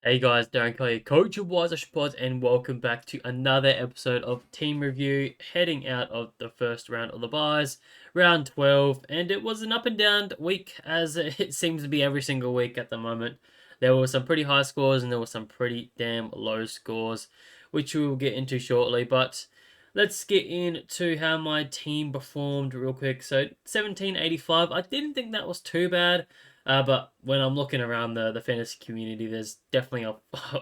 Hey guys, Darren Kelly, coach of Wiser Pods, and welcome back to another episode of Team Review, heading out of the first round of the buys, round 12, and it was an up and down week, as it seems to be every single week at the moment. There were some pretty high scores, and there were some pretty damn low scores, which we will get into shortly, but let's get into how my team performed real quick. So, 1785, I didn't think that was too bad. But when I'm looking around the fantasy community, there's definitely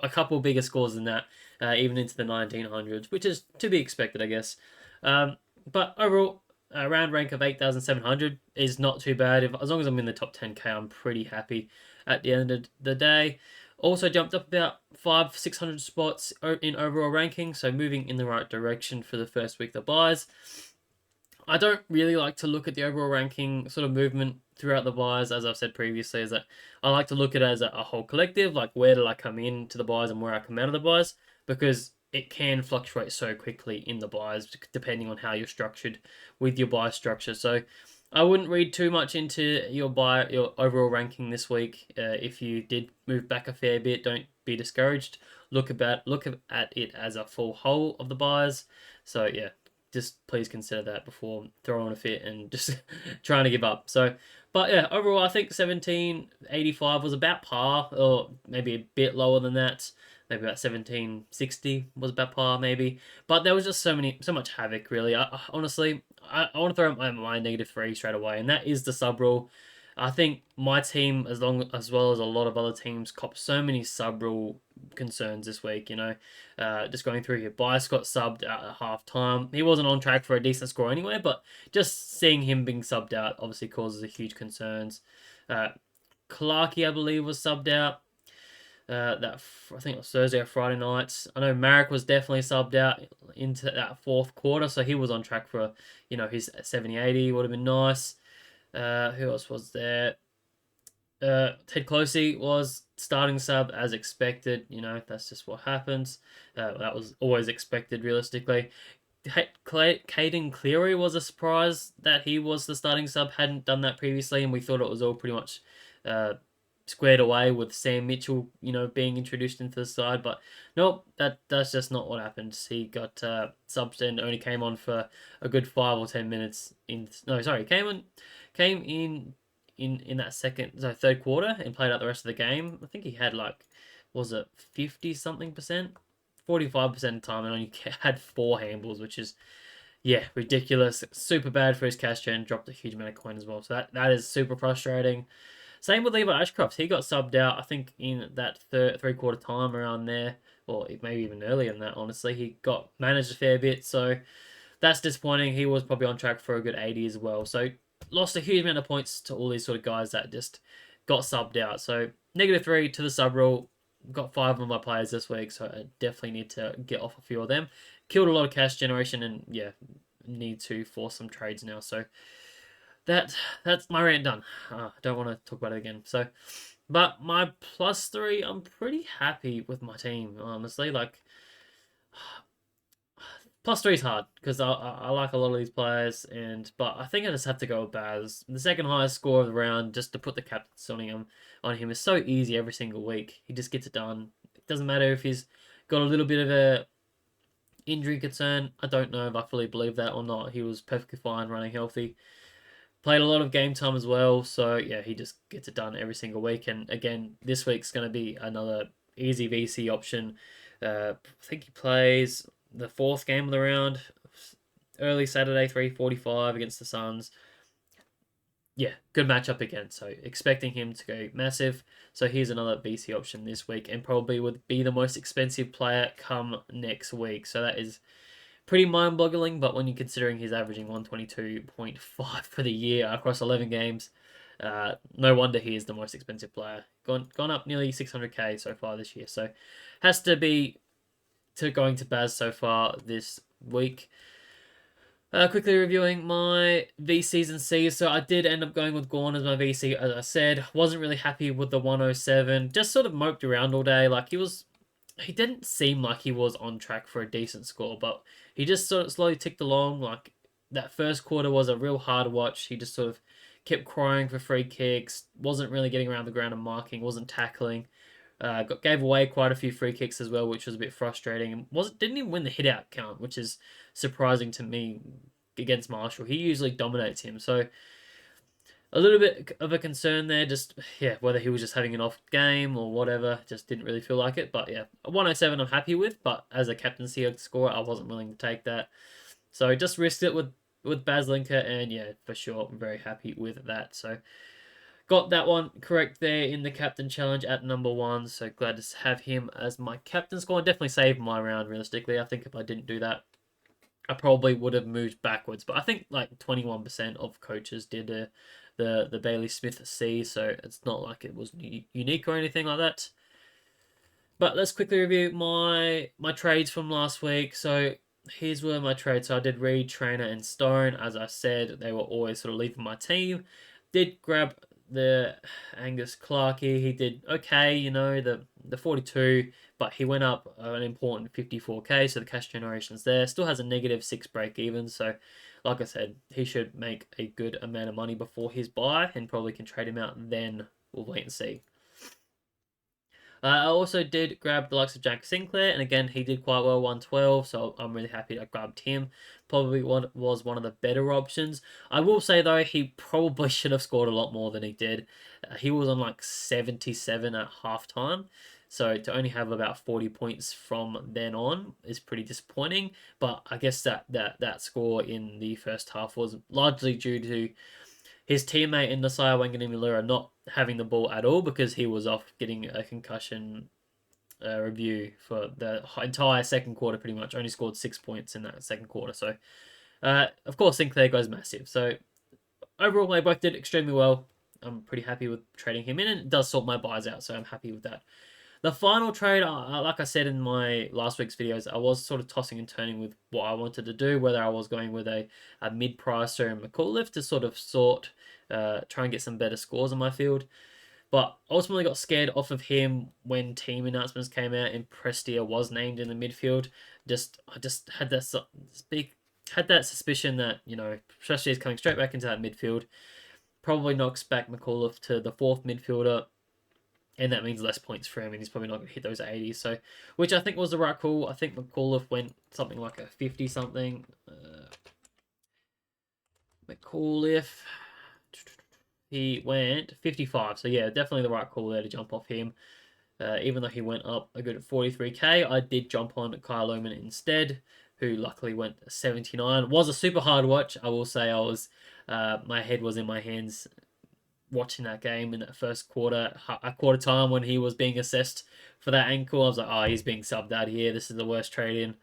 a couple bigger scores than that, even into the 1900s, which is to be expected, I guess. But overall, a round rank of 8,700 is not too bad. As long as I'm in the top 10k, I'm pretty happy at the end of the day. Also jumped up about 600 spots in overall ranking, so moving in the right direction for the first week of buys. I don't really like to look at the overall ranking sort of movement throughout the buys, as I've said previously, is that I like to look at it as a whole collective, like where did I come into the buys and where I come out of the buys, because it can fluctuate so quickly in the buys depending on how you're structured with your buy structure. So I wouldn't read too much into your overall ranking this week. If you did move back a fair bit, don't be discouraged. Look at it as a full whole of the buys. So yeah, just please consider that before throwing a fit and just trying to give up. So, but yeah, overall, I think 1785 was about par, or maybe a bit lower than that. Maybe about 1760 was about par, maybe. But there was just so much havoc, really. Honestly, I want to throw my -3 straight away, and that is the sub rule. I think my team, as well as a lot of other teams, copped so many sub rule concerns this week. Just going through here, Bias got subbed at half time. He wasn't on track for a decent score anyway, but just seeing him being subbed out obviously causes a huge concerns. Uh, Clarkey, I believe, was subbed out. I think it was Thursday or Friday nights. I know Marek was definitely subbed out into that fourth quarter, so he was on track for his 70-80 would have been nice. Who else was there? Ted Closey was starting sub as expected. That's just what happens. That was always expected, realistically. Caden Cleary was a surprise that he was the starting sub. Hadn't done that previously, and we thought it was all pretty much squared away with Sam Mitchell, being introduced into the side. But nope, that's just not what happened. He got subbed and only came on for a good 5 or 10 minutes. No, sorry, came in that third quarter and played out the rest of the game. I think he had was it 50 something percent, 45% of the time, and only had 4 handballs, which is ridiculous. Super bad for his cash gen. Dropped a huge amount of coin as well. So that is super frustrating. Same with Levi Ashcroft. He got subbed out, I think, in that three-quarter time around there, or maybe even earlier than that, honestly. He got managed a fair bit, so that's disappointing. He was probably on track for a good 80 as well. So lost a huge amount of points to all these sort of guys that just got subbed out. So -3 to the sub rule. Got 5 of my players this week, so I definitely need to get off a few of them. Killed a lot of cash generation, and need to force some trades now. So that's my rant done. I don't want to talk about it again. So, but my +3, I'm pretty happy with my team, honestly. Like, +3 is hard because I like a lot of these players, but I think I just have to go with Baz. The second highest score of the round, just to put the captains on him is so easy every single week. He just gets it done. It doesn't matter if he's got a little bit of a injury concern. I don't know if I fully believe that or not. He was perfectly fine running healthy. Played a lot of game time as well, so yeah, he just gets it done every single week. And again, this week's going to be another easy VC option. I think he plays the fourth game of the round, early Saturday, 3:45 against the Suns. Yeah, good matchup again. So expecting him to go massive. So here's another VC option this week, and probably would be the most expensive player come next week. So that is pretty mind-boggling, but when you're considering he's averaging 122.5 for the year across 11 games, no wonder he is the most expensive player. Gone up nearly 600k so far this year, so has to be going to Baz so far this week. Quickly reviewing my VCs and Cs. So I did end up going with Gorn as my VC, as I said. Wasn't really happy with the 107. Just sort of moped around all day. He didn't seem like he was on track for a decent score, but he just sort of slowly ticked along. Like, that first quarter was a real hard watch. He just sort of kept crying for free kicks, wasn't really getting around the ground and marking, wasn't tackling. Gave away quite a few free kicks as well, which was a bit frustrating. And didn't even win the hit out count, which is surprising to me against Marshall. He usually dominates him, so a little bit of a concern there. Just yeah, whether he was just having an off game or whatever, just didn't really feel like it. But yeah, 107 I'm happy with. But as a captaincy score, I wasn't willing to take that, so just risked it with Baslinka, and yeah, for sure, I'm very happy with that. So got that one correct there in the captain challenge at number 1. So glad to have him as my captain score. And definitely saved my round realistically. I think if I didn't do that, I probably would have moved backwards. But I think like 21% of coaches did the Bailey Smith C, so it's not like it was unique or anything like that. But let's quickly review my trades from last week. So here's where my trades. So I did Reed, Trainer, and Stone. As I said, they were always sort of leaving my team. Did grab the Angus Clarkey. He did okay, the 42, but he went up an important 54k. So the cash generation's there. Still has a -6 break even. So, like I said, he should make a good amount of money before his buy, and probably can trade him out. Then we'll wait and see. I also did grab the likes of Jack Sinclair, and again, he did quite well, 112, so I'm really happy I grabbed him. Probably was one of the better options. I will say, though, he probably should have scored a lot more than he did. He was on like 77 at halftime, so to only have about 40 points from then on is pretty disappointing. But I guess that score in the first half was largely due to his teammate in Nasiah Wanganimulura not having the ball at all because he was off getting a concussion review for the entire second quarter, pretty much. Only scored 6 points in that second quarter. So, of course, Sinclair goes massive. So, overall, they both did extremely well. I'm pretty happy with trading him in, and it does sort my buys out, so I'm happy with that. The final trade, like I said in my last week's videos, I was sort of tossing and turning with what I wanted to do, whether I was going with a mid-pricer and McAuliffe to sort of try and get some better scores on my field. But ultimately got scared off of him when team announcements came out and Prestia was named in the midfield. I just had that suspicion that, Prestia is coming straight back into that midfield. Probably knocks back McAuliffe to the 4th midfielder, and that means less points for him, and he's probably not going to hit those 80s. So, which I think was the right call. I think McAuliffe went something like a 50 something. McAuliffe, he went 55. So yeah, definitely the right call there to jump off him. Even though he went up a good 43k, I did jump on Kyle Lohman instead, who luckily went 79. It was a super hard watch. I will say my head was in my hands watching that game in that first quarter, at quarter time when he was being assessed for that ankle. I was like, oh, he's being subbed out here. This is the worst trade in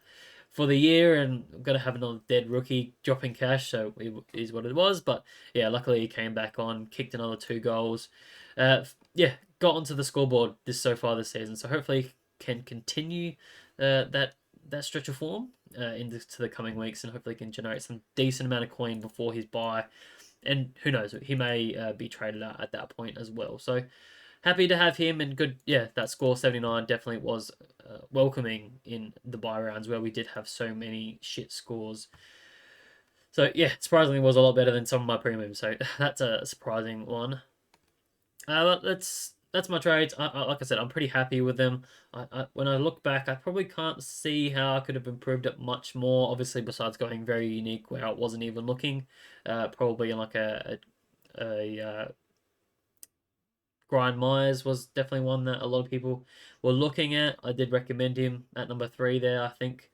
for the year, and I'm going to have another dead rookie dropping cash, so it is what it was. But yeah, luckily he came back on, kicked another 2 goals. Yeah, got onto the scoreboard so far this season, so hopefully can continue that stretch of form into the coming weeks, and hopefully can generate some decent amount of coin before his buy. And who knows, he may be traded out at that point as well. So happy to have him, and good. Yeah, that score 79 definitely was welcoming in the buy rounds where we did have so many shit scores. So yeah, surprisingly was a lot better than some of my premiums. So that's a surprising one. That's my trades. Like I said, I'm pretty happy with them. When I look back, I probably can't see how I could have improved it much more. Obviously, besides going very unique where I wasn't even looking, probably in like a Brian Myers was definitely one that a lot of people were looking at. I did recommend him at number 3 there, I think.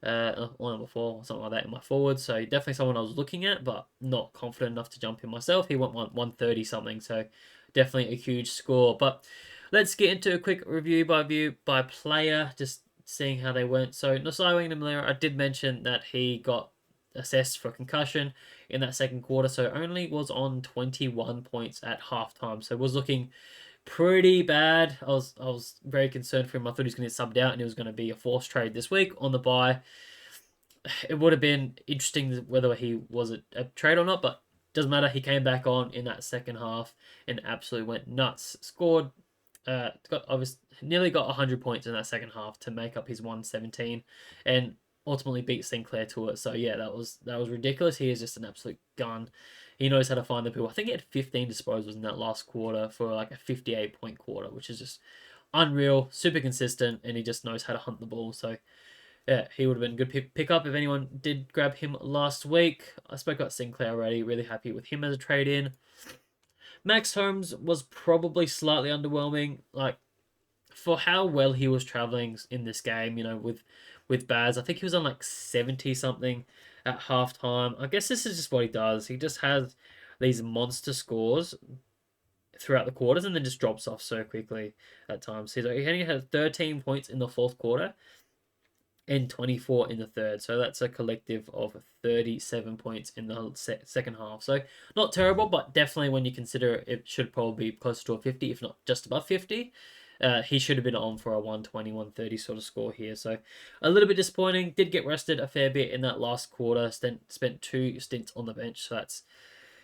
Or number 4, something like that in my forward. So definitely someone I was looking at, but not confident enough to jump in myself. He went 130 something, so definitely a huge score. But let's get into a quick review by player, just seeing how they went. So Nosai Winghamlera, I did mention that he got assessed for concussion in that second quarter, so only was on 21 points at halftime. So was looking pretty bad. I was very concerned for him. I thought he was going to get subbed out and it was going to be a forced trade this week on the bye. It would have been interesting whether he was a trade or not, but doesn't matter. He came back on in that second half and absolutely went nuts. Scored, nearly got 100 points in that second half to make up his 117, and ultimately beat Sinclair to it. So yeah, that was ridiculous. He is just an absolute gun. He knows how to find the people. I think he had 15 disposals in that last quarter for like a 58-point quarter, which is just unreal, super consistent, and he just knows how to hunt the ball. So yeah, he would have been a good pick up if anyone did grab him last week. I spoke about Sinclair already. Really happy with him as a trade in. Max Holmes was probably slightly underwhelming. Like, for how well he was traveling in this game, with Baz, I think he was on like 70 something at halftime. I guess this is just what he does. He just has these monster scores throughout the quarters and then just drops off so quickly at times. He only had 13 points in the fourth quarter and 24 in the third. So that's a collective of 37 points in the second half. So not terrible, but definitely when you consider it should probably be closer to a 50, if not just above 50. He should have been on for a 120, 130 sort of score here. So a little bit disappointing. Did get rested a fair bit in that last quarter. Spent 2 stints on the bench. So that's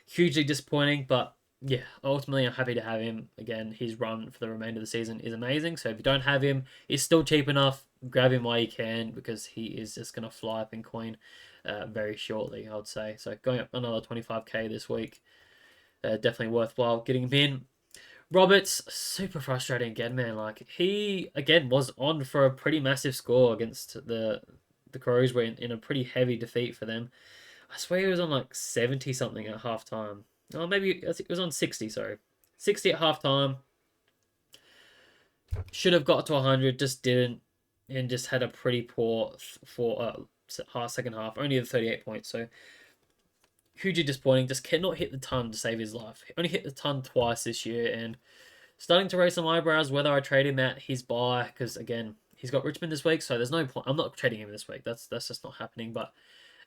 hugely disappointing. But yeah, ultimately, I'm happy to have him. Again, his run for the remainder of the season is amazing. So if you don't have him, he's still cheap enough. Grab him while you can because he is just going to fly up in coin very shortly, I would say. So going up another 25k this week. Definitely worthwhile getting him in. Roberts, super frustrating again, man. Like, he, again, was on for a pretty massive score against the Crows. Were in a pretty heavy defeat for them. I swear he was on like 70 something at halftime. Oh, maybe it was on 60, sorry. 60 at halftime. Should have got to 100, just didn't. And just had a pretty poor second half. Only the 38 points, so hugely disappointing. Just cannot hit the ton to save his life. He only hit the ton twice this year, and starting to raise some eyebrows whether I trade him at his buy, because again, he's got Richmond this week, so there's no point. I'm not trading him this week. That's just not happening. But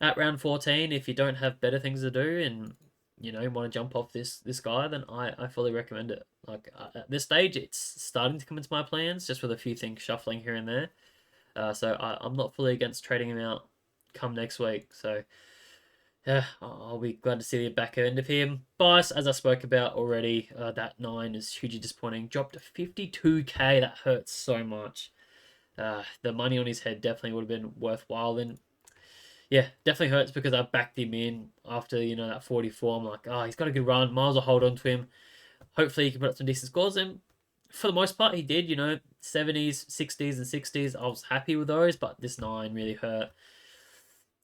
at round 14, if you don't have better things to do and want to jump off this guy, then I fully recommend it. Like, at this stage, it's starting to come into my plans, just with a few things shuffling here and there. So I'm not fully against trading him out come next week. So yeah, I'll be glad to see the back end of him. Bias, as I spoke about already, that 9 is hugely disappointing. Dropped to 52k. That hurts so much. The money on his head definitely would have been worthwhile. And yeah, definitely hurts because I backed him in after that 44. I'm like, oh, he's got a good run. Miles will hold on to him. Hopefully, he can put up some decent scores. And for the most part, he did. 70s, 60s, and 60s. I was happy with those, but this 9 really hurt.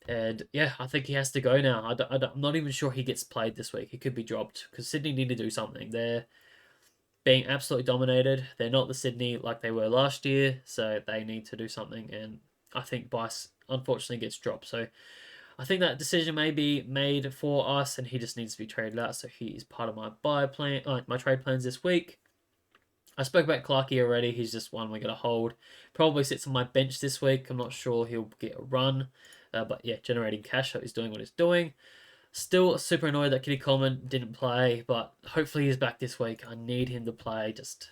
And yeah, I think he has to go now. I'm not even sure he gets played this week. He could be dropped because Sydney need to do something. They're being absolutely dominated. They're not the Sydney like they were last year, so they need to do something. And I think Bice unfortunately gets dropped. So I think that decision may be made for us, and he just needs to be traded out. So he is part of my buy plan, my trade plans this week. I spoke about Clarkey already. He's just one we're going to hold. Probably sits on my bench this week. I'm not sure he'll get a run. But yeah, generating cash, so he's doing what he's doing. Still super annoyed that Kitty Coleman didn't play, but hopefully he's back this week. I need him to play. Just,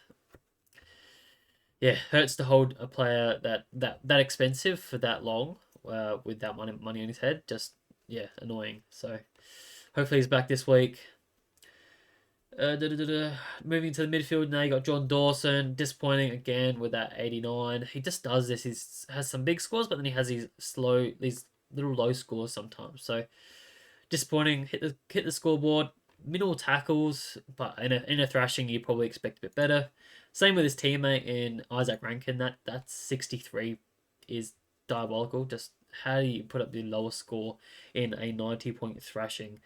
yeah, hurts to hold a player that expensive for that long with that money on his head. Just, yeah, annoying. So hopefully he's back this week. Moving to the midfield now, you got John Dawson. Disappointing again with that 89. He just does this. He has some big scores, but then he has these little low scores sometimes. So disappointing. Hit the scoreboard. Minimal tackles, but in a thrashing, you probably expect a bit better. Same with his teammate in Isaac Rankin. That's 63 is diabolical. Just how do you put up the lowest score in a 90-point thrashing?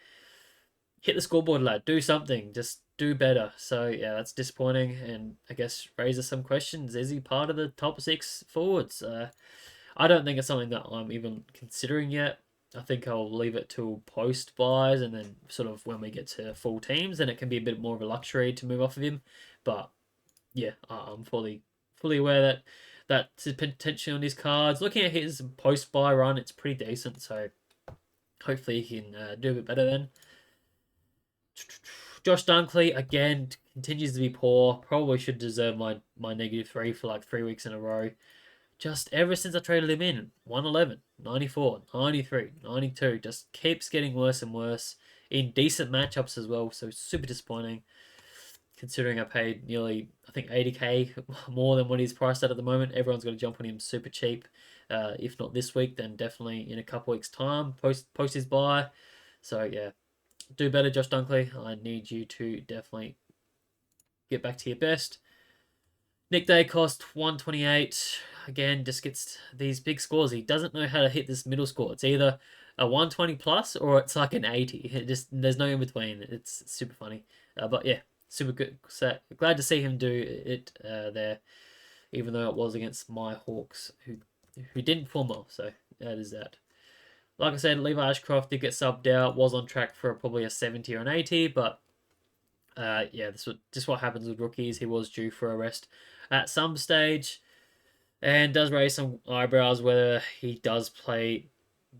Hit the scoreboard, lad. Do something. Just do better. So yeah, that's disappointing, and I guess raises some questions. Is he part of the top 6 forwards? I don't think it's something that I'm even considering yet. I think I'll leave it till post buys, and then sort of when we get to full teams, then it can be a bit more of a luxury to move off of him. But yeah, I'm fully aware that that's potentially on his cards. Looking at his post buy run, it's pretty decent. So hopefully he can do a bit better then. Josh Dunkley, again, continues to be poor. Probably should deserve my -3 for like 3 weeks in a row. Just ever since I traded him in, 111, 94, 93, 92, just keeps getting worse and worse in decent matchups as well. So super disappointing considering I paid nearly, I think, 80k more than what he's priced at the moment. Everyone's got to jump on him super cheap. If not this week, then definitely in a couple weeks' time, post his buy. So yeah, do better, Josh Dunkley. I need you to definitely get back to your best. Nick Day cost 128. Again, just gets these big scores. He doesn't know how to hit this middle score. It's either a 120 plus or it's like an 80. It just there's no in between. It's super funny. But yeah, super good. So glad to see him do it there, even though it was against my Hawks who didn't perform well. So that is that. Like I said, Levi Ashcroft did get subbed out. Was on track for probably a 70 or an 80, but yeah, this was just what happens with rookies. He was due for a rest at some stage, and does raise some eyebrows whether he does play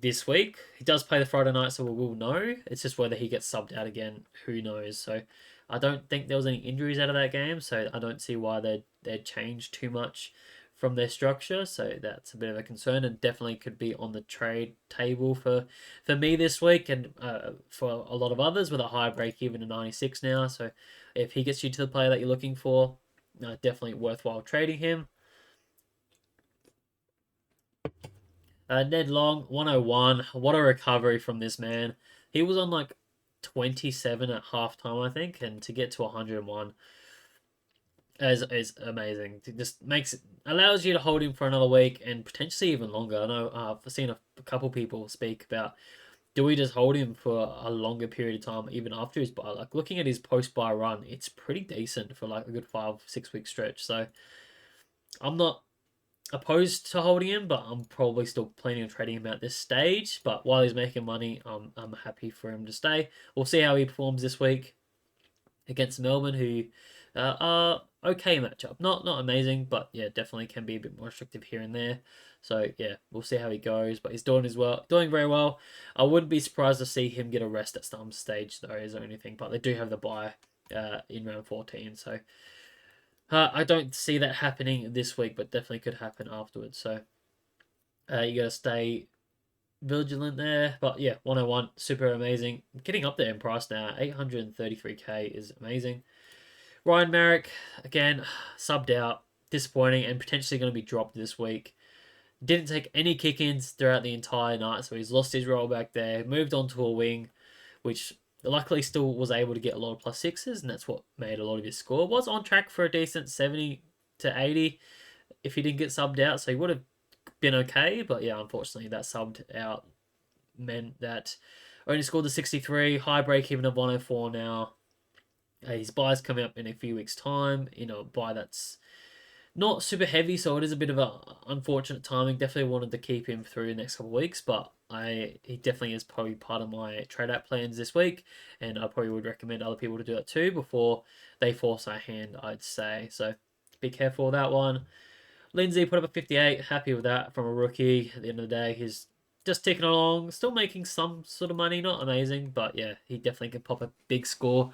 this week. He does play the Friday night, so we will know. It's just whether he gets subbed out again. Who knows? So I don't think there was any injuries out of that game, so I don't see why they'd change too much from their structure. So that's a bit of a concern, and definitely could be on the trade table for me this week, and for a lot of others with a high break even to 96 now. So if he gets you to the player that you're looking for, definitely worthwhile trading him. Ned Long, 101. What a recovery from this man. He was on like 27 at halftime, I think, and to get to 101 is amazing. It just allows you to hold him for another week and potentially even longer. I know I've seen a couple people speak about, do we just hold him for a longer period of time even after his bye? Like looking at his post bye run, it's pretty decent for like a good 5-6 week stretch. So I'm not opposed to holding him, but I'm probably still planning on trading him at this stage. But while he's making money, I'm happy for him to stay. We'll see how he performs this week against Melbourne, who are okay matchup. Not amazing, but yeah, definitely can be a bit more restrictive here and there. So yeah, we'll see how he goes. But he's doing very well. I wouldn't be surprised to see him get a rest at some stage though, is there anything. But they do have the bye in round 14, so I don't see that happening this week, but definitely could happen afterwards. So you got to stay vigilant there. But yeah, 101, super amazing. Getting up there in price now. 833k is amazing. Ryan Merrick, again, subbed out. Disappointing and potentially going to be dropped this week. Didn't take any kick-ins throughout the entire night, so he's lost his role back there. Moved on to a wing, which luckily still was able to get a lot of plus sixes, and that's what made a lot of his score. Was on track for a decent 70 to 80 if he didn't get subbed out, so he would have been okay. But yeah, unfortunately, that subbed out meant that only scored the 63, high break even of 104 now. His buy's coming up in a few weeks' time. A buy that's not super heavy, so it is a bit of a unfortunate timing. Definitely wanted to keep him through the next couple of weeks, but he definitely is probably part of my trade out plans this week, and I probably would recommend other people to do it too before they force our hand, I'd say. So be careful with that one. Lindsay put up a 58, happy with that from a rookie. At the end of the day, he's just ticking along, still making some sort of money, not amazing, but yeah, he definitely can pop a big score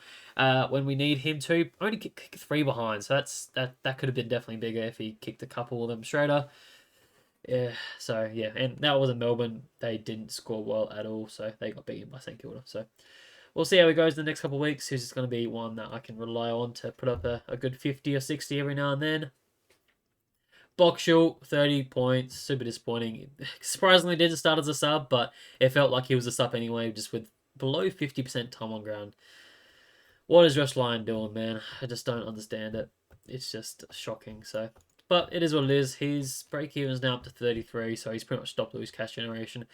when we need him to. Only kick 3 behind, so that could have been definitely bigger if he kicked a couple of them straighter. Yeah, so yeah, and that was in Melbourne. They didn't score well at all, so they got beaten by St Kilda. So we'll see how he goes in the next couple of weeks. He's just going to be one that I can rely on to put up a good 50 or 60 every now and then. Boxall, 30 points, super disappointing. Surprisingly didn't start as a sub, but it felt like he was a sub anyway, just with below 50% time on ground. What is Josh Lyon doing, man? I just don't understand it. It's just shocking. So, but it is what it is. His break even is now up to 33, so he's pretty much stopped all his cash generation.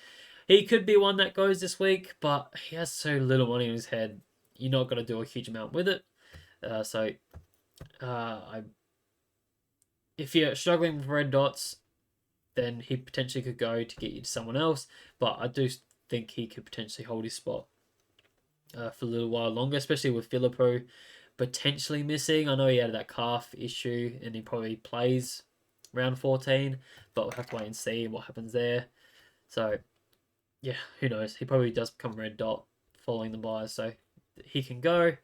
He could be one that goes this week, but he has so little money in his head. You're not going to do a huge amount with it. If you're struggling with red dots, then he potentially could go to get you to someone else. But I do think he could potentially hold his spot for a little while longer, especially with Filippo potentially missing. I know he had that calf issue and he probably plays round 14, but we'll have to wait and see what happens there. So, yeah, who knows? He probably does become red dot following the buys, so he can go.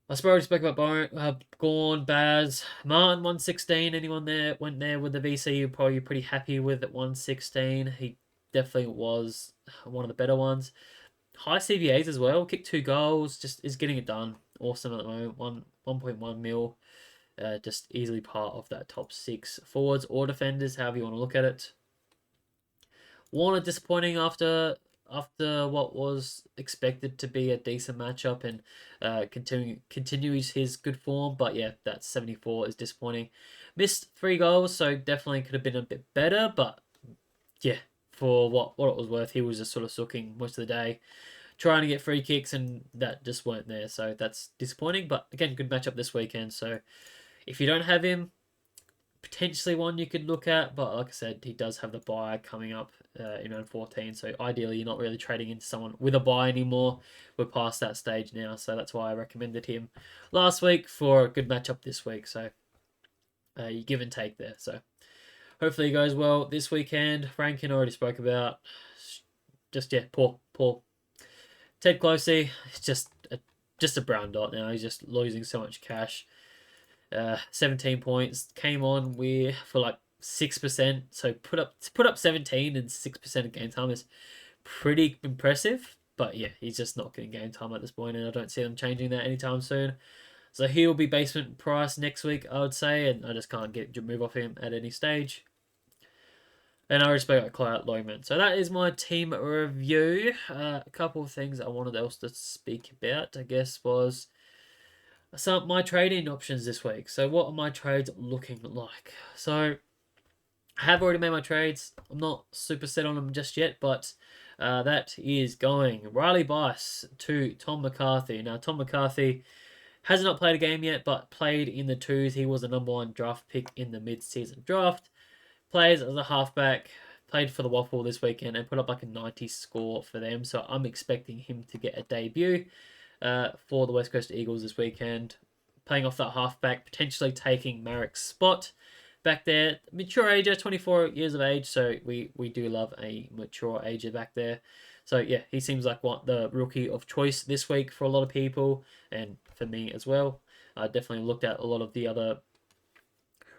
I suppose we spoke about Gorn, Baz, Martin, 116. Anyone there went there with the VC, you're probably pretty happy with at 116. He definitely was one of the better ones. High CVAs as well. Kicked 2 goals. Just is getting it done. Awesome at the moment. 1.1 mil. Just easily part of that top 6 forwards or defenders, however you want to look at it. Warner disappointing after after what was expected to be a decent matchup and continues his good form. But yeah, that 74 is disappointing. Missed 3 goals, so definitely could have been a bit better. But yeah, for what it was worth, he was just sort of sooking most of the day, trying to get free kicks, and that just weren't there. So that's disappointing. But again, good matchup this weekend. So if you don't have him, potentially one you could look at, but like I said, he does have the buy coming up in round 14. So ideally, you're not really trading into someone with a buy anymore. We're past that stage now, so that's why I recommended him last week for a good matchup this week. So you give and take there. So hopefully it goes well this weekend. Rankin already spoke about. Just yeah, poor Ted Closey. It's just a brown dot now. He's just losing so much cash. 17 points, came on with for like 6%, so put up 17 and 6% of game time is pretty impressive. But yeah, he's just not getting game time at this point, and I don't see them changing that anytime soon. So he'll be basement price next week, I would say, and I just can't move off him at any stage. And I respect Clout Lowman. So that is my team review. A couple of things I wanted else to speak about, I guess, was some my trading options this week. So what are my trades looking like? So I have already made my trades. I'm not super set on them just yet, but that is going Riley Bice to Tom McCarthy. Now Tom McCarthy has not played a game yet, but played in the twos. He was the #1 draft pick in the mid-season draft. Plays as a halfback. Played for the Waffle this weekend and put up like a 90 score for them. So I'm expecting him to get a debut for the West Coast Eagles this weekend. Playing off that halfback, potentially taking Marek's spot back there. Mature ager, 24 years of age, so we do love a mature ager back there. So yeah, he seems like the rookie of choice this week for a lot of people, and for me as well. I definitely looked at a lot of the other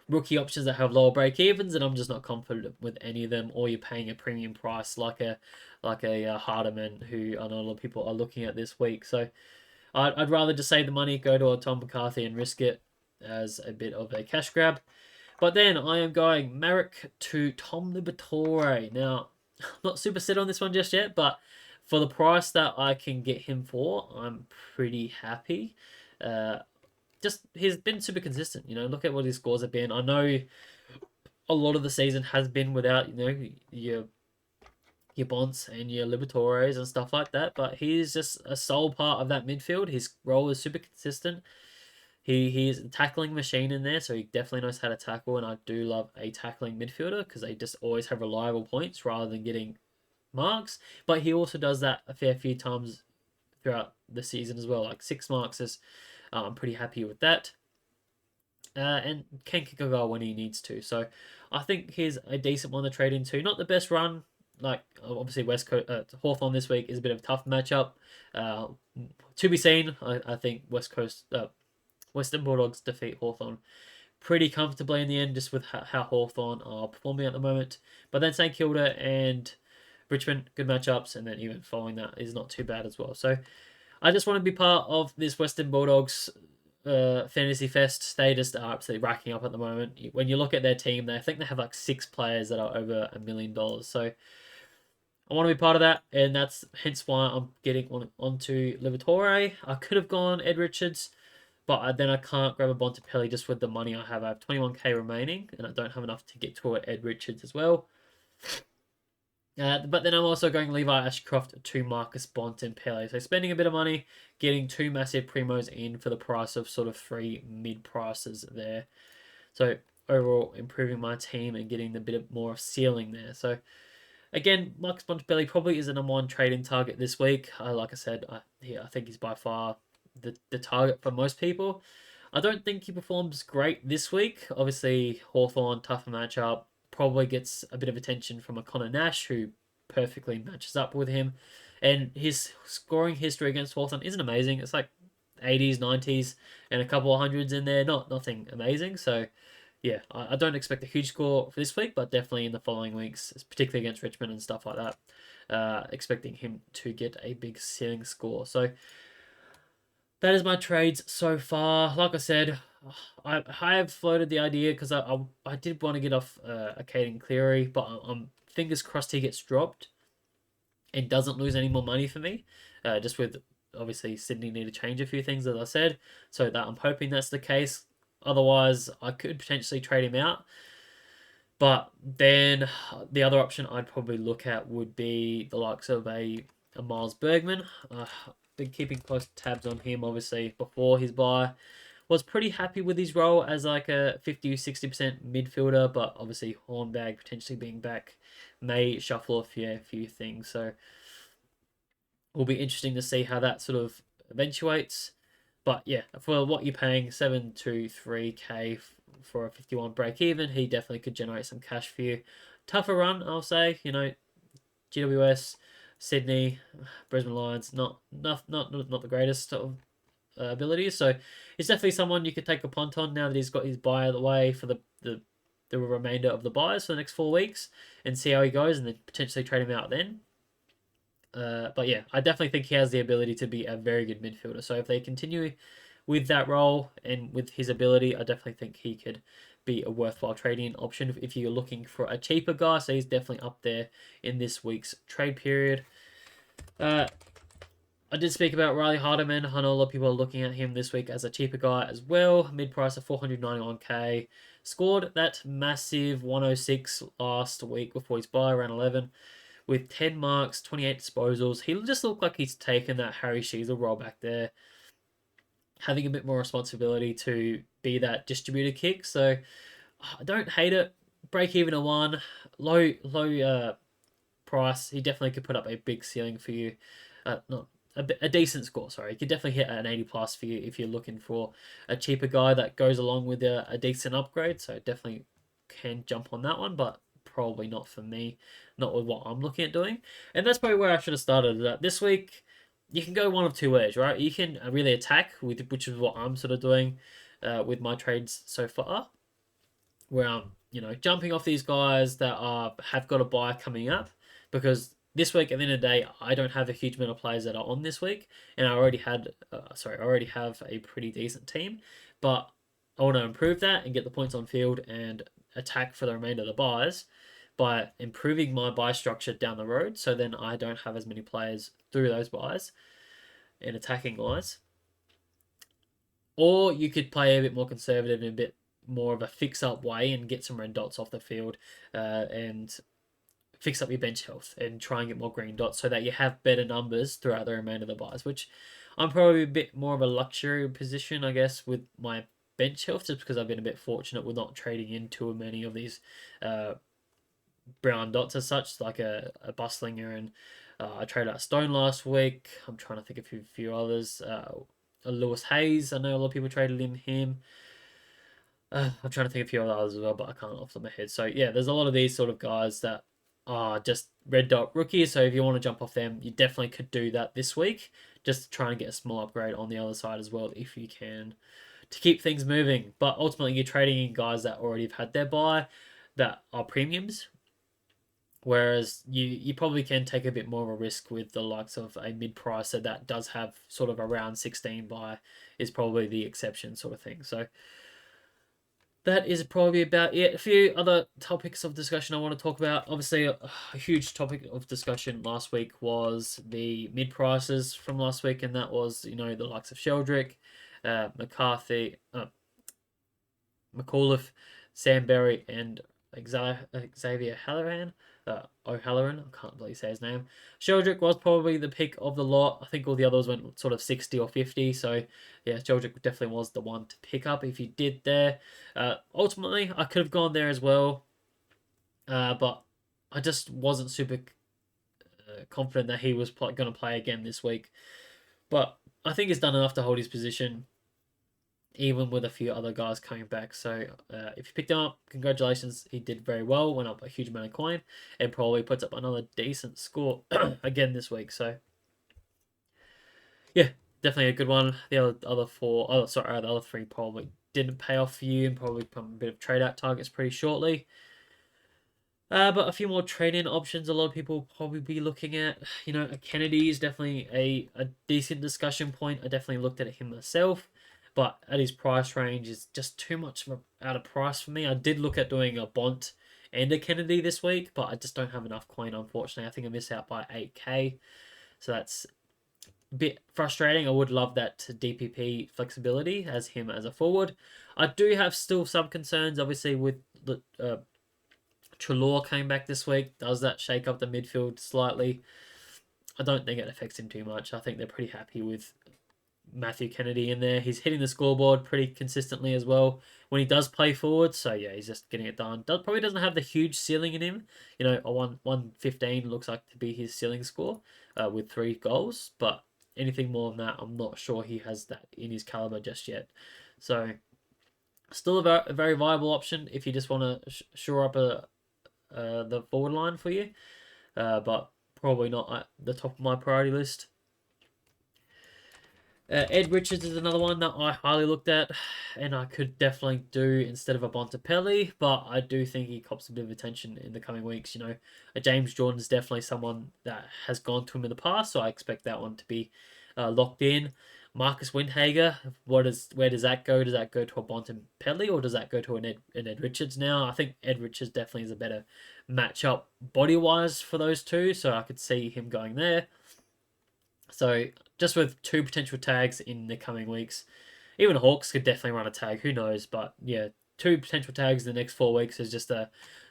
rookie options that have lower break evens, and I'm just not confident with any of them. Or you're paying a premium price like a Hardeman, who I know a lot of people are looking at this week. So I'd rather just save the money, go to a Tom McCarthy and risk it as a bit of a cash grab. But then I am going Marek to Tom Liberatore. Now, I'm not super set on this one just yet, but for the price that I can get him for, I'm pretty happy. He's been super consistent. Look at what his scores have been. I know a lot of the season has been without your Bonts and your Liberatores and stuff like that, but he's just a sole part of that midfield. His role is super consistent. He's a tackling machine in there, so he definitely knows how to tackle, and I do love a tackling midfielder because they just always have reliable points rather than getting marks. But he also does that a fair few times throughout the season as well. Like 6 marks is, I'm pretty happy with that. And can kick a goal when he needs to. So I think he's a decent one to trade into. Not the best run. Like obviously West Coast Hawthorn this week is a bit of a tough matchup. To be seen. I think Western Bulldogs defeat Hawthorn pretty comfortably in the end, just with how Hawthorn are performing at the moment. But then St Kilda and Richmond, good matchups, and then even following that is not too bad as well. So I just want to be part of this Western Bulldogs fantasy fest. They just are absolutely racking up at the moment. When you look at their team, I think they have like 6 players that are over $1 million. So I want to be part of that, and that's hence why I'm getting onto Liberatore. I could have gone Ed Richards, but then I can't grab a Bontempelli just with the money I have. I have 21k remaining, and I don't have enough to get to Ed Richards as well. But then I'm also going Levi Ashcroft to Marcus Bontempelli. So spending a bit of money, getting 2 massive primos in for the price of sort of 3 mid prices there. So overall, improving my team and getting a bit more of ceiling there. So again, Marcus Bontempelli probably is a #1 trading target this week. Like I said, I think he's by far the target for most people. I don't think he performs great this week. Obviously, Hawthorn, tougher matchup, probably gets a bit of attention from a Connor Nash, who perfectly matches up with him. And his scoring history against Hawthorn isn't amazing. It's like 80s, 90s, and a couple of hundreds in there. Nothing amazing. So, yeah, I don't expect a huge score for this week, but definitely in the following weeks, particularly against Richmond and stuff like that, expecting him to get a big ceiling score. So, that is my trades so far. Like I said, I have floated the idea because I did want to get off a Caden Cleary, but I'm fingers crossed he gets dropped. and doesn't lose any more money for me. Just with obviously Sydney need to change a few things, as I said. So that I'm hoping that's the case. Otherwise, I could potentially trade him out. But then the other option I'd probably look at would be the likes of a Miles Bergman. Been keeping close tabs on him, obviously, before his buy. Was pretty happy with his role as like a 50-60% midfielder, but obviously Hornbag potentially being back may shuffle a few things. So will be interesting to see how that sort of eventuates. But yeah, for what you're paying, 723k for a 51 break even, he definitely could generate some cash for you. Tougher run, I'll say. GWS, Sydney, Brisbane Lions, not the greatest of abilities. So it's definitely someone you could take a punt on now that he's got his buy out of the way for the remainder of the buys for the next 4 weeks and see how he goes, and then potentially trade him out then. But yeah, I definitely think he has the ability to be a very good midfielder. So if they continue with that role and with his ability, I definitely think he could be a worthwhile trading option if you're looking for a cheaper guy. So he's definitely up there in this week's trade period. I did speak about Riley Hardiman. I know a lot of people are looking at him this week as a cheaper guy as well. Mid price of 491k. Scored that massive 106 last week before his buy, around 11 with 10 marks, 28 disposals. He just looked like he's taken that Harry Sheezel role back there, having a bit more responsibility to be that distributor kick. So I don't hate it. Break even a 1, low price. He definitely could put up a big ceiling for you. Not a decent score, sorry. He could definitely hit an 80 plus for you if you're looking for a cheaper guy that goes along with a decent upgrade. So definitely can jump on that one, but probably not for me, not with what I'm looking at doing. And that's probably where I should have started. This week, you can go one of two ways, right? You can really attack, which is what I'm sort of doing with my trades so far, where I'm jumping off these guys that have got a buy coming up, because this week at the end of the day I don't have a huge amount of players that are on this week, and I already have a pretty decent team, but I want to improve that and get the points on field and attack for the remainder of the buys by improving my buy structure down the road, so then I don't have as many players through those buys and attacking wise. Or you could play a bit more conservative and a bit more of a fix-up way and get some red dots off the field and fix up your bench health and try and get more green dots so that you have better numbers throughout the remainder of the buys, which I'm probably a bit more of a luxury position, I guess, with my bench health, just because I've been a bit fortunate with not trading in too many of these brown dots as such, like a Bustlinger, and I traded out Stone last week. I'm trying to think of a few others. Lewis Hayes, I know a lot of people traded in him. I'm trying to think of a few others as well, but I can't off the top of my head. So yeah, there's a lot of these sort of guys that are just red dot rookies. So if you want to jump off them, you definitely could do that this week. Just trying to get a small upgrade on the other side as well if you can, to keep things moving. But ultimately, you're trading in guys that already have had their buy, that are premiums. Whereas you probably can take a bit more of a risk with the likes of a mid-pricer that does have sort of around 16 buy, is probably the exception sort of thing. So that is probably about it. A few other topics of discussion I want to talk about. Obviously, a huge topic of discussion last week was the mid prices from last week, and that was the likes of Sheldrick, McCarthy, McAuliffe, Sam Berry, and Xavier Halloran. O'Halloran, I can't believe say his name. Sheldrick was probably the pick of the lot. I think all the others went sort of 60 or 50. So yeah, Sheldrick definitely was the one to pick up if you did there. Ultimately, I could have gone there as well, but I just wasn't super confident that he was going to play again this week. But I think he's done enough to hold his position, even with a few other guys coming back. So if you picked him up, congratulations. He did very well, went up a huge amount of coin, and probably puts up another decent score again this week. So yeah, definitely a good one. The other three probably didn't pay off for you and probably become a bit of trade out targets pretty shortly. But a few more trade-in options a lot of people probably be looking at. A Kennedy is definitely a decent discussion point. I definitely looked at him myself, but at his price range is just too much out of price for me. I did look at doing a Bont and a Kennedy this week, but I just don't have enough coin, unfortunately. I think I missed out by 8k, so that's a bit frustrating. I would love that DPP flexibility as him as a forward. I do have still some concerns, obviously, with Trelaw came back this week. Does that shake up the midfield slightly? I don't think it affects him too much. I think they're pretty happy with Matthew Kennedy in there. He's hitting the scoreboard pretty consistently as well when he does play forward. So yeah, he's just getting it done. Probably doesn't have the huge ceiling in him. You know, a 115 looks like to be his ceiling score with 3 goals. But anything more than that, I'm not sure he has that in his caliber just yet. So still a very viable option if you just want to shore up the forward line for you. But probably not at the top of my priority list. Ed Richards is another one that I highly looked at, and I could definitely do instead of a Bontempelli, but I do think he cops a bit of attention in the coming weeks. You know, James Jordan is definitely someone that has gone to him in the past, so I expect that one to be locked in. Marcus Windhager, where does that go? Does that go to a Bontempelli or does that go to an Ed Richards now? I think Ed Richards definitely is a better matchup body wise for those two, so I could see him going there. So just with 2 potential tags in the coming weeks, even Hawks could definitely run a tag. Who knows? But yeah, 2 potential tags in the next 4 weeks is just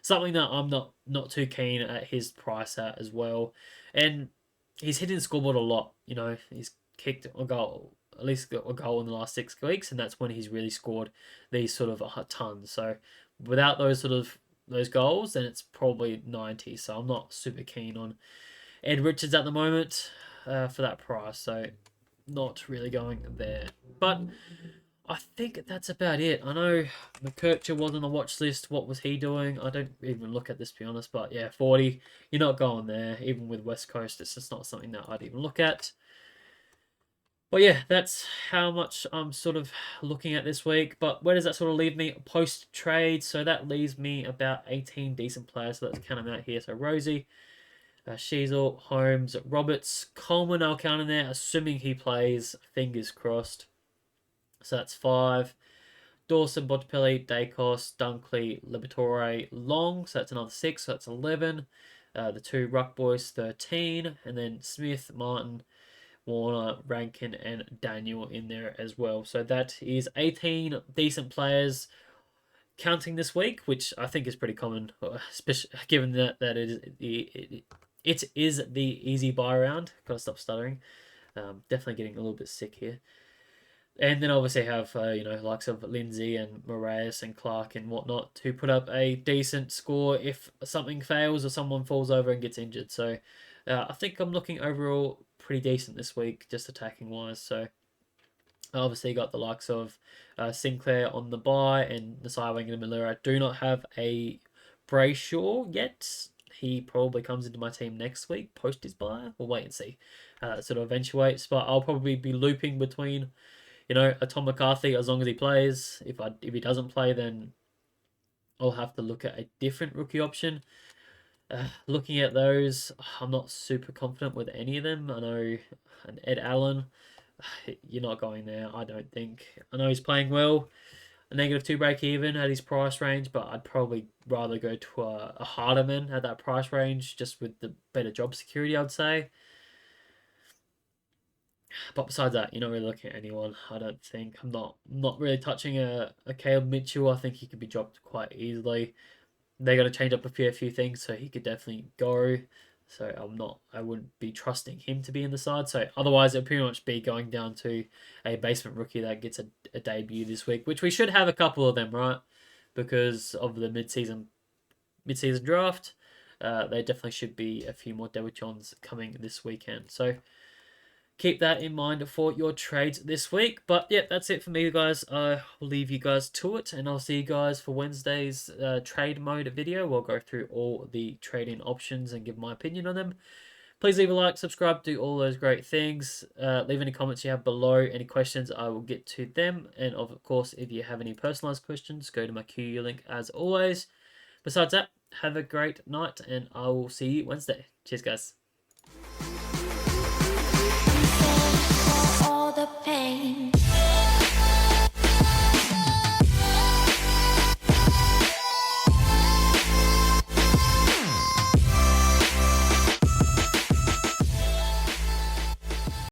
something that I'm not too keen at his price at as well. And he's hitting the scoreboard a lot. You know, he's kicked a goal, at least a goal in the last 6 weeks, and that's when he's really scored these sort of tons. So without those goals, then it's probably 90. So I'm not super keen on Ed Richards at the moment for that price, so not really going there. But I think that's about it. I know McKercher was on the watch list. What was he doing? I don't even look at this, to be honest. But yeah, 40. You're not going there. Even with West Coast, it's just not something that I'd even look at. But yeah, that's how much I'm sort of looking at this week. But where does that sort of leave me post-trade? So that leaves me about 18 decent players. So let's count them out here. So Rosie, Sheasel, Holmes, Roberts, Coleman I'll count in there, assuming he plays, fingers crossed. So that's 5. Dawson, Bontempelli, Dacos, Dunkley, Liberatore, Long, so that's another 6, so that's 11. The 2 Ruck Boys, 13. And then Smith, Martin, Warner, Rankin, and Daniel in there as well. So that is 18 decent players counting this week, which I think is pretty common, especially given that it is the easy buy round. Gotta stop stuttering. Definitely getting a little bit sick here. And then obviously have likes of Lindsay and Moraes and Clark and whatnot to put up a decent score if something fails or someone falls over and gets injured. So I think I'm looking overall pretty decent this week, just attacking wise. So obviously got the likes of Sinclair on the buy and Nasai Wang and Miller. I do not have a Brayshaw yet. He probably comes into my team next week post his buy. We'll wait and see how that sort of eventuates. But I'll probably be looping between, a Tom McCarthy as long as he plays. If he doesn't play, then I'll have to look at a different rookie option. Looking at those, I'm not super confident with any of them. I know an Ed Allen, you're not going there, I don't think. I know he's playing well, a -2 break even at his price range, but I'd probably rather go to a Hardeman at that price range, just with the better job security, I'd say. But besides that, you're not really looking at anyone, I don't think. I'm not really touching a Caleb Mitchell. I think he could be dropped quite easily. They're going to change up a fair few things, so he could definitely go. So I wouldn't be trusting him to be in the side. So otherwise, it'll pretty much be going down to a basement rookie that gets a debut this week, which we should have a couple of them, right? Because of the mid-season draft, there definitely should be a few more debutants coming this weekend. So keep that in mind for your trades this week. But yeah, that's it for me, guys. I'll leave you guys to it, and I'll see you guys for Wednesday's trade mode video. We'll go through all the trading options and give my opinion on them. Please leave a like, subscribe, do all those great things. Leave any comments you have below, any questions, I will get to them. And of course, if you have any personalized questions, go to my QU link as always. Besides that, have a great night, and I will see you Wednesday. Cheers, guys.